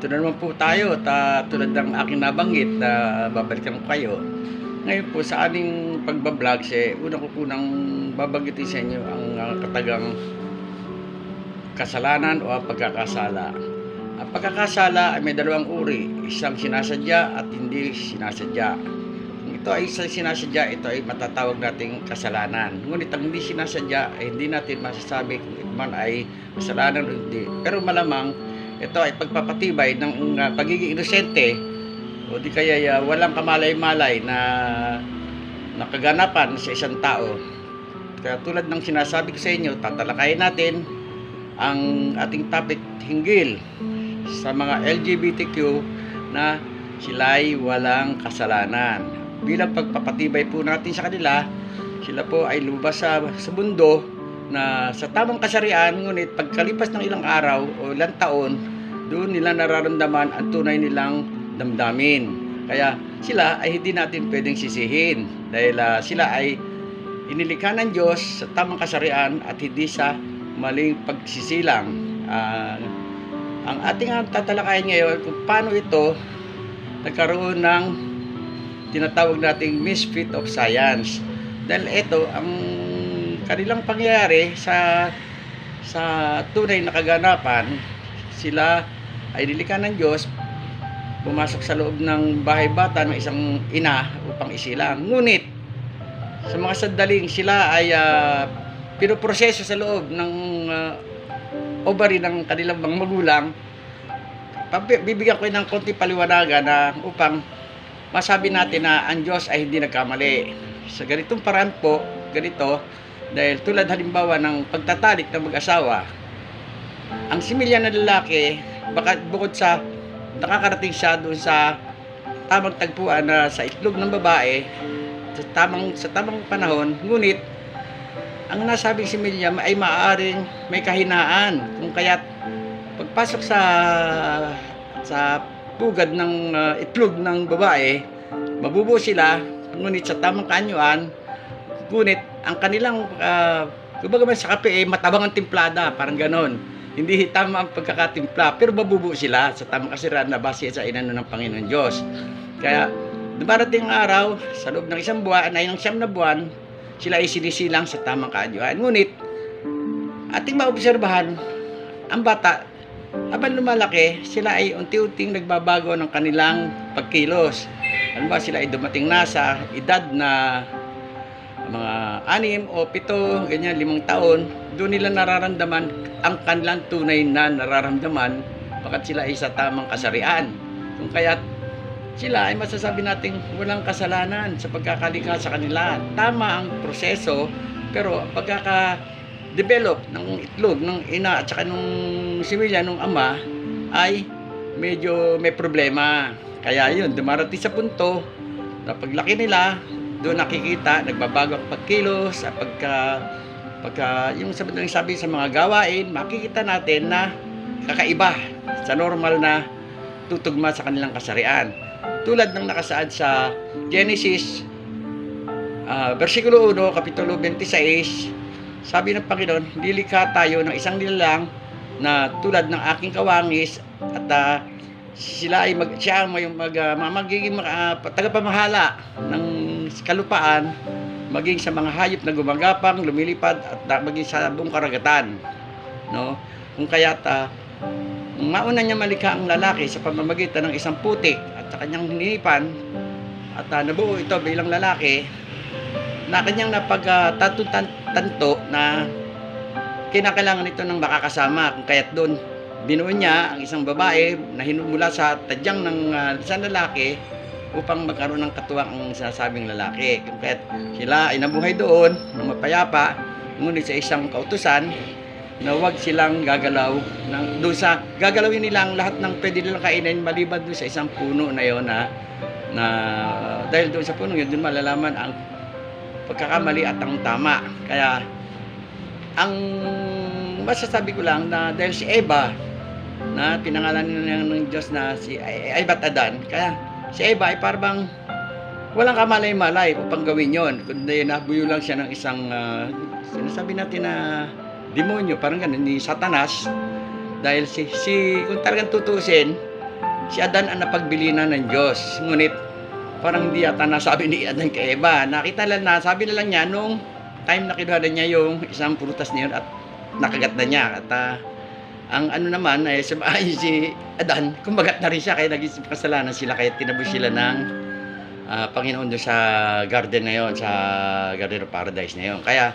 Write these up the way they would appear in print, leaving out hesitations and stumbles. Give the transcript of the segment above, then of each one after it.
na naman po tayo at tulad ng aking nabanggit na babalikan ko kayo. Ngayon po sa ating pagbablog, una ko po nang babanggitin sa inyo ang katagang kasalanan o pagkakasala. Ang pagkakasala ay may dalawang uri, isang sinasadya at hindi sinasadya. Kung ito ay sinasadya, ito ay matatawag nating kasalanan. Ngunit ang hindi sinasadya ay hindi natin masasabi kung ito man ay kasalanan o hindi. Pero malamang ito ay pagpapatibay ng pagiging inosente o di kaya walang kamalay-malay na nakaganapan sa isang tao. Kaya tulad ng sinasabi ko sa inyo, tatalakayin natin ang ating topic hinggil sa mga LGBTQ na sila'y walang kasalanan. Bilang pagpapatibay po natin sa kanila, sila po ay lumabas sa mundo na sa tamang kasarian, ngunit pagkalipas ng ilang araw o ilang taon, doon nila nararamdaman ang tunay nilang damdamin. Kaya sila ay hindi natin pwedeng sisihin dahil sila ay inilikha ng Diyos sa tamang kasarian at hindi sa maling pagsisilang. Ang ating tatalakayin ngayon kung paano ito nagkaroon ng tinatawag nating misfit of science. Dahil ito ang kanilang pangyayari sa tunay na kaganapan. Sila ay nilikha ng Diyos, pumasok sa loob ng bahay bata ng isang ina upang isilang. Ngunit sa mga sandaling sila ay pinoproseso sa loob ng ovary ng kanilang mga magulang, bibigyan ko ng konti paliwanagan na upang masabi natin na ang Diyos ay hindi nagkamali. Sa ganitong paraan po, ganito, dahil tulad halimbawa ng pagtatalik ng mag-asawa, ang similya ng lalaki, bukod sa nakakarating siya doon sa tamang tagpuan na sa itlog ng babae, sa tamang panahon, ngunit ang nasabing similya ay maaaring may kahinaan, kung kaya't pagpasok sa pugad ng itlog ng babae, mabubuo sila, ngunit sa tamang kaanyuan, ngunit ang kanilang kumbaga man sa kape matabang ang timplada, parang ganon. Hindi tama ang pagkakatimpla, pero mabubuo sila sa tamang kasiraan na base sa inano ng Panginoon Diyos. Kaya dumarating ang araw, sa loob ng isang buwan, ay ng 9 na buwan, sila ay sinisilang sa tamang kaanyuan. Ngunit ating maobserbahan, ang bata, habang lumalaki, sila ay unti-unting nagbabago ng kanilang pagkilos. Ano ba, sila ay dumating na sa edad na mga 6 o 7, ganyan, 5 taon, doon nila nararamdaman ang kanilang tunay na nararamdaman bakit sila ay sa tamang kasarian. Kung kaya't sila ay masasabi nating walang kasalanan sa pagkakalikha sa kanila. Tama ang proseso, pero pagkaka-develop ng itlog ng ina at saka nung similya nung ama ay medyo may problema. Kaya yun, dumarating sa punto na paglaki nila, doon nakikita, nagbabago ang pagkilos, yung sabi sa mga gawain, makikita natin na kakaiba sa normal na tutugma sa kanilang kasarian. Tulad ng nakasaad sa Genesis versikulo 1, kapitulo 26, sabi ng Panginoon, nilikha tayo ng isang nilalang na tulad ng aking kawangis at siya ay magiging tagapamahala ng kalupaan, maging sa mga hayop na gumagapang, lumilipad at maging sa buong karagatan, no? Kung kaya't mauna niya malikha ang lalaki sa pamamagitan ng isang putik at sa kanyang hininipan at nabuo ito bilang lalaki na kanyang napagtatanto na kinakailangan ito ng makakasama. Kung kaya't doon binuo niya ang isang babae na hinumula sa tadyang ng isang lalaki upang magkaroon ng katuwang ang sinasabing lalaki. Kung kaya't sila ay nabuhay doon ng mapayapa, ngunit sa isang kautusan na huwag silang gagalaw doon sa gagalawin nila ang lahat ng pwede nilang kainin maliban doon sa isang puno na yon na dahil doon sa puno yun doon malalaman ang pagkakamali at ang tama. Kaya ang masasabi ko lang na dahil si Eva na pinangalan ng Diyos na si Eva at Adan, kaya si Eva ay parang walang kamalay-malay upang gawin yon, kundi nabuyo lang siya ng isang sinasabi natin na demonyo, parang ganun, ni Satanas. Dahil kung talagang tutusin, si Adan ang napagbilinan ng Diyos. Ngunit parang hindi yata nasabi ni Adan kay Eva. Nakita lang na, sabi na lang niya nung time na kinuha niya yung isang prutas niyon at nakagat na niya. At ang ano naman ay si Adan, kumagat na rin siya kaya naging kasalanan sila kaya tinabos sila ng Panginoon doon sa garden na yon, sa Garden of Paradise na yon. Kaya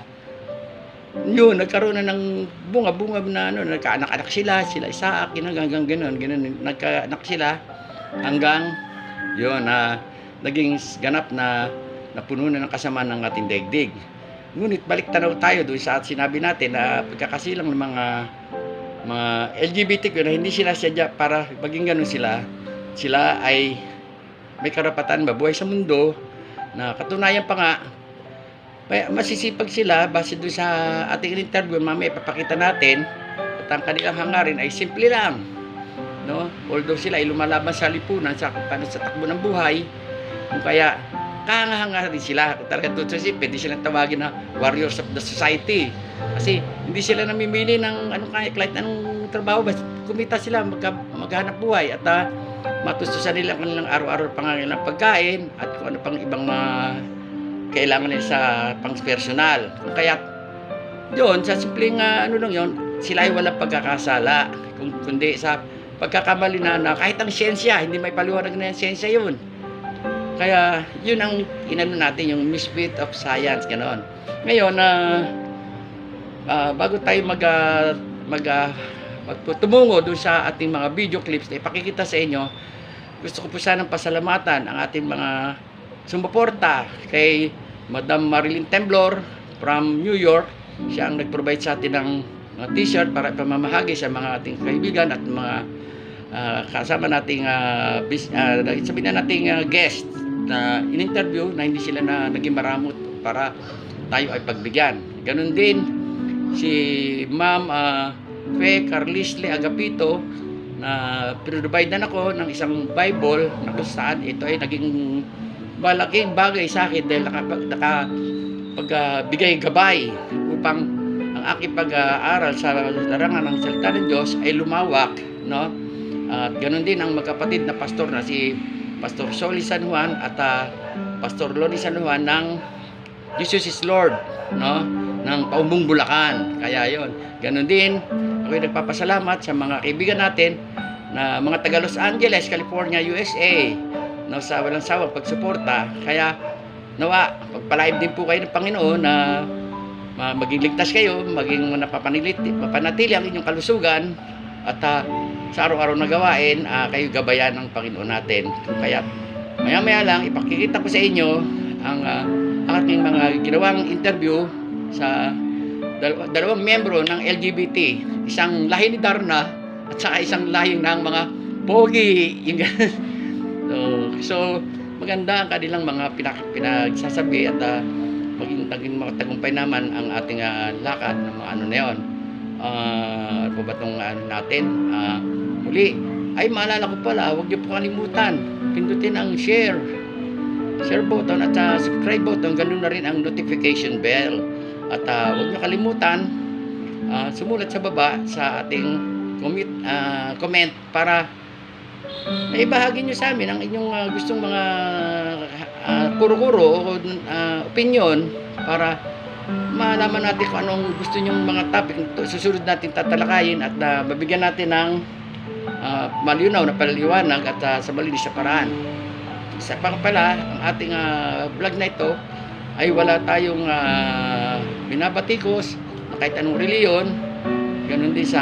yun, nagkaroon na ng bunga-bunga na ano, nagkaanak-anak sila Isaac, hanggang gano'n, nagkaanak sila hanggang yun, naging ganap na napuno na ng kasamaan ng ating daigdig. Ngunit balik tanaw tayo doon sa sinabi natin na pagkakasilang ng mga LGBTQ na hindi sila sadya para maging ganun sila ay may karapatan mabuhay sa mundo na katunayan pa nga masisipag sila base doon sa ating interview mamaya ipapakita natin at ang kanilang hangarin ay simple lang, no? Although sila ay lumalaban sa lipunan sa takbo ng buhay, kung kaya kahanga-hanga rin sila talaga doon sa pwede silang tawagin na warriors of the society kasi hindi sila namimili ng kahit anong trabaho, basta kumita sila maghanap buhay at matustusan nila ang kanilang araw-araw pangangailangan pagkain at kung ano pang ibang kailangan nila sa pang-personal. Kaya yun, sa simpleng ano lang yun, sila ay walang pagkakasala kundi sa pagkakamali na kahit ang siyensya, hindi may paliwanag na yung siyensya yun. Kaya yun ang inano natin, yung misfit of science, gano'n. Ngayon, bago tayo tumungo doon sa ating mga video clips na ipakikita sa inyo, gusto ko po sanang pasalamatan ang ating mga sumuporta kay Madam Marilyn Temblor from New York. Siya ang nag-provide sa atin ng t-shirt para ipamamahagi sa mga ating kaibigan at mga kasama nating sabihin na nating guest na in-interview na hindi sila na naging maramot para tayo ay pagbigyan. Ganun din si Ma'am Fe Carlisle Agapito na pinrovide na ako ng isang Bible na kung saan ito ay naging malaking bagay sa akin dahil nakapagbigay gabay upang ang aking pag-aaral sa larangan ng salita ng Diyos ay lumawak, no? At ganoon din ang magkapatid na pastor na si Pastor Soli San Juan at Pastor Loni San Juan ng Jesus is Lord, no? Ng Paumbong Bulacan. Kaya yon, ganoon din ako'y nagpapasalamat sa mga kaibigan natin na mga taga Los Angeles, California, USA, no, sa walang sawang pagsuporta. Kaya nawa, pagpalaib din po kayo ng Panginoon na maging ligtas kayo, maging mapanatili ang inyong kalusugan at sa araw-araw na gawain, kayo gabayan ng Panginoon natin. Kaya maya-maya lang ipakikita ko sa inyo ang aking mga ginawang interview sa dalawang miyembro ng LGBT, isang lahi ni Darna at saka isang lahi ng mga pogi. So maganda ang kanilang mga pinagsasabi at maging matagumpay naman ang ating lakad ng mga ano na yun. Ano ba itong natin? Muli, ay maalala ko pala, huwag niyo po kalimutan, pindutin ang share button at subscribe button, ganun na rin ang notification bell. At huwag niyo kalimutan sumulat sa baba sa ating comment para maibahagi niyo sa amin ang inyong gustong mga kuro-kuro o opinion para malaman natin kung anong gusto nyong mga topic susunod natin tatalakayin at mabigyan natin ng malinaw na paliwanag at sa malinis na paraan. Isa pa pala, ang ating vlog na ito ay wala tayong binabatikos na kahit anong reliyon. Ganun din sa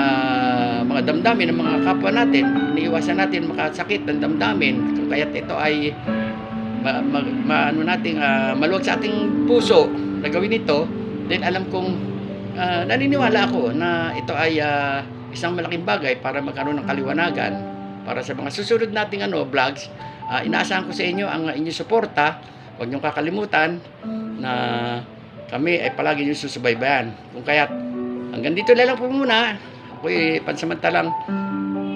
mga damdamin ng mga kapwa natin. Iniiwasan natin makasakit ng damdamin. Kung kaya't ito ay maluwag sa ating puso na gawin ito. Then alam kong naniniwala ako na ito ay isang malaking bagay para magkaroon ng kaliwanagan para sa mga susunod nating vlogs. Inaasahan ko sa inyo ang inyong suporta. Huwag niyong kakalimutan na kami ay palagi niyong susubaybayan. Kung kaya't hanggang dito na lang po muna. Ako'y pansamantalang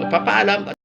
magpapaalam.